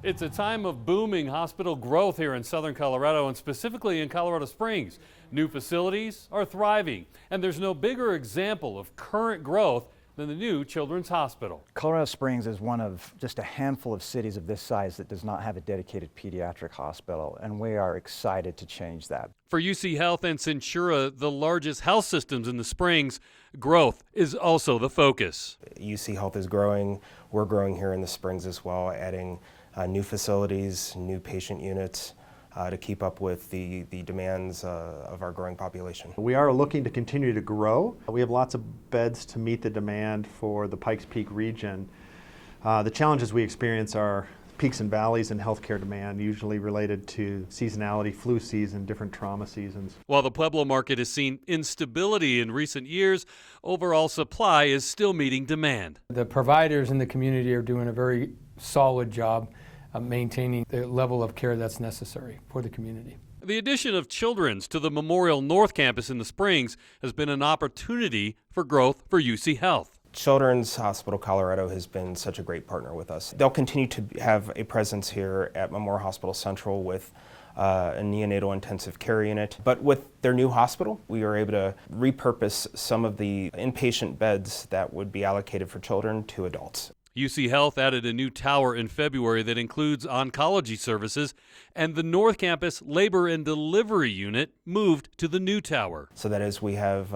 It's a time of booming hospital growth here in southern Colorado and specifically in Colorado Springs. New facilities are thriving, and there's no bigger example of current growth than the new Children's Hospital. Colorado Springs is one of just a handful of cities of this size that does not have a dedicated pediatric hospital, and we are excited to change that. For UC Health and Centura, the largest health systems in the Springs, growth is also the focus. UC Health is growing. We're growing here in the Springs as well, adding new facilities, new patient units to keep up with the demands of our growing population. We are looking to continue to grow. We have lots of beds to meet the demand for the Pikes Peak region. The challenges we experience are peaks and valleys in healthcare demand, usually related to seasonality, flu season, different trauma seasons. While the Pueblo market has seen instability in recent years, overall supply is still meeting demand. The providers in the community are doing a very solid job of maintaining the level of care that's necessary for the community. The addition of Children's to the Memorial North Campus in the Springs has been an opportunity for growth for UC Health. Children's Hospital Colorado has been such a great partner with us. They'll continue to have a presence here at Memorial Hospital Central with a neonatal intensive care unit. But with their new hospital, we are able to repurpose some of the inpatient beds that would be allocated for children to adults. UC Health added a new tower in February that includes oncology services, and the North Campus Labor and Delivery Unit moved to the new tower. So that as we have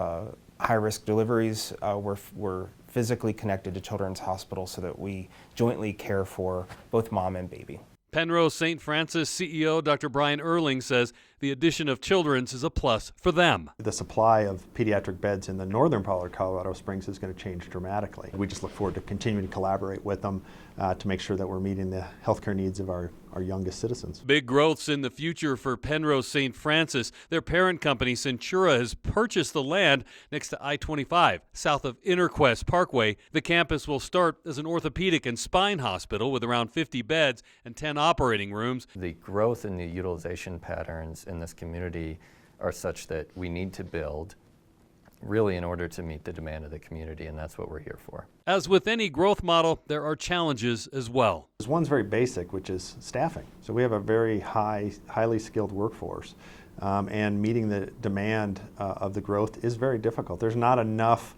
high-risk deliveries, we're physically connected to Children's Hospital so that we jointly care for both mom and baby. Penrose St. Francis CEO Dr. Brian Erling says the addition of Children's is a plus for them. The supply of pediatric beds in the northern part of Colorado Springs is going to change dramatically. We just look forward to continuing to collaborate with them to make sure that we're meeting the healthcare needs of our youngest citizens. Big growths in the future for Penrose St. Francis. Their parent company, Centura, has purchased the land next to I-25, south of Interquest Parkway. The campus will start as an orthopedic and spine hospital with around 50 beds and 10 operating rooms. The growth in the utilization patterns in this community are such that we need to build really in order to meet the demand of the community, and that's what we're here for. As with any growth model, there are challenges as well. One's very basic, which is staffing. So we have a very highly skilled workforce, and meeting the demand of the growth is very difficult. There's not enough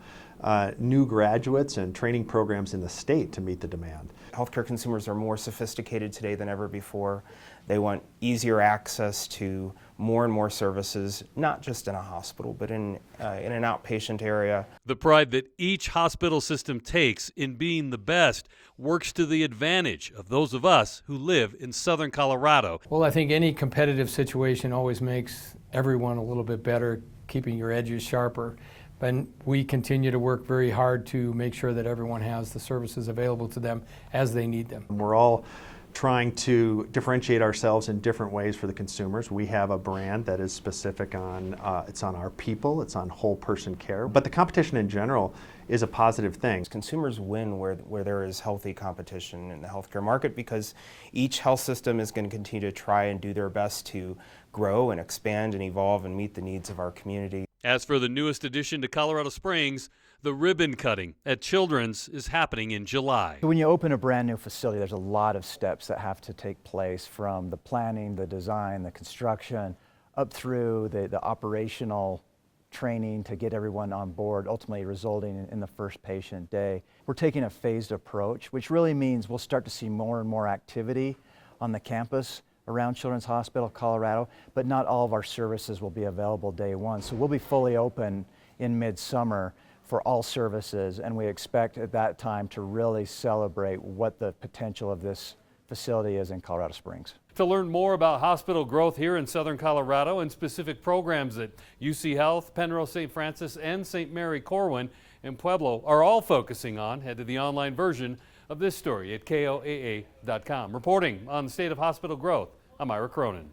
new graduates and training programs in the state to meet the demand. Healthcare consumers are more sophisticated today than ever before. They want easier access to more and more services, not just in a hospital, but in an outpatient area. The pride that each hospital system takes in being the best works to the advantage of those of us who live in southern Colorado. Well, I think any competitive situation always makes everyone a little bit better, keeping your edges sharper. But we continue to work very hard to make sure that everyone has the services available to them as they need them. We're all trying to differentiate ourselves in different ways for the consumers. We have a brand that is specific on, it's on our people, it's on whole person care. But the competition in general is a positive thing. Consumers win where there is healthy competition in the healthcare market because each health system is going to continue to try and do their best to grow and expand and evolve and meet the needs of our community. As for the newest addition to Colorado Springs, the ribbon cutting at Children's is happening in July. When you open a brand new facility, there's a lot of steps that have to take place, from the planning, the design, the construction, up through the operational training to get everyone on board, ultimately resulting in the first patient day. We're taking a phased approach, which really means we'll start to see more and more activity on the campus around Children's Hospital Colorado, but not all of our services will be available day one. So we'll be fully open in midsummer for all services, and we expect at that time to really celebrate what the potential of this facility is in Colorado Springs. To learn more about hospital growth here in southern Colorado and specific programs that UC Health, Penrose St. Francis, and St. Mary Corwin and Pueblo are all focusing on, head to the online version of this story at KOAA.com. Reporting on the state of hospital growth, I'm Ira Cronin.